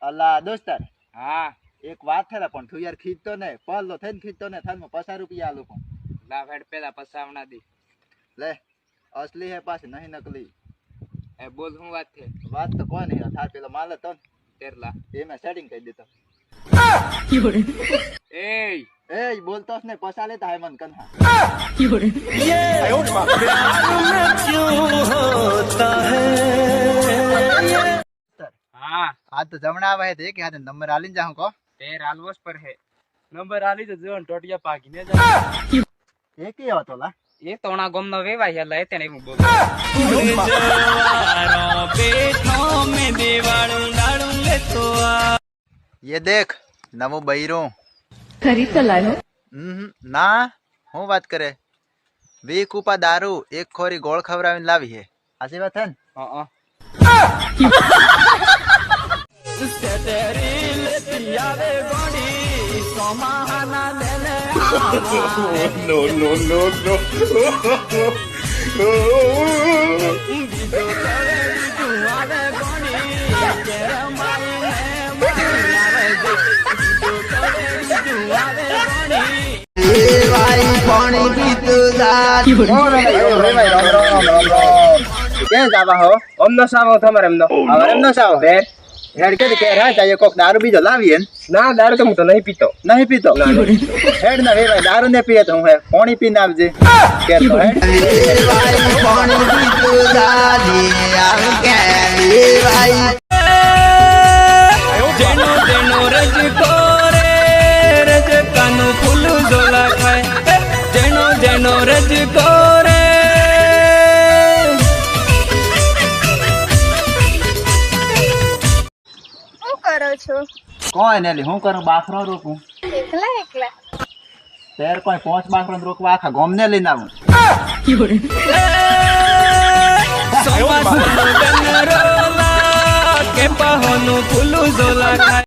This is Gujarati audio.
અલા દોસ્તાર હા એક વાત છે પણ તું યાર ખીચતો ને પલ્લો થઈને ખીચતો ને થાનમાં 50 રૂપિયા આલું પણ લા ફેડ પેલા પસાવના દી લે અસલી હે પાછી નહીં નકલી એ બોલ શું વાત છે વાત તો કોઈ નહીં થાર પેલો માલ હતો ને તેરલા એ મેં સેટિંગ કરી દીધો એ એ બોલતો જ નહીં પસા લેતા હે મન કન્હા હા આ તો જમણા આવે છે કે હાથે નંબર આલીને જાઉં કો તેર આલવસ પર હે નંબર આલી તો જો ટોટિયા પાકીને જા એ કેવો હતો લા એ તોણા ગોમનો વેવાય હેલા તેને હું બોલ ये देख नमो बहिरो खरीद तो लायो ना હું વાત કરે 20 કુપા દારૂ એક ખોરી ગોળ ખવરાવીને લાવી હે આસી વાત હે ને હા ક્યાં જાવા હો અમનો સાવો તમારે એમનો હવે એમનો સાવ હેડ કે કે રા જાય કોક દારૂ બીજો લાવી હે ના દારૂ તો હું તો નહીં પીતો નહીં પીતો હેડ ના વેવાય દારૂ ને પીએ તો હું હે પાણી પીને આવજે કે તો હેડ પાણી પીતો દાદી આવ કે વેવાય જેનો જેનો રજ કોરે રજ કાનું ફૂલ ઝોલા ખાય જેનો જેનો રજ કોરે શું કરો છો? કોઈ ને હું કરું બાખરો રોકું એકલા એકલા તેર કોઈ 5 બાખરો રોકવા આખા ગામ ને લઈને આવું સોમા સોનો ગનરોલા કે પહોનું ફૂલ ઝોલા ખાય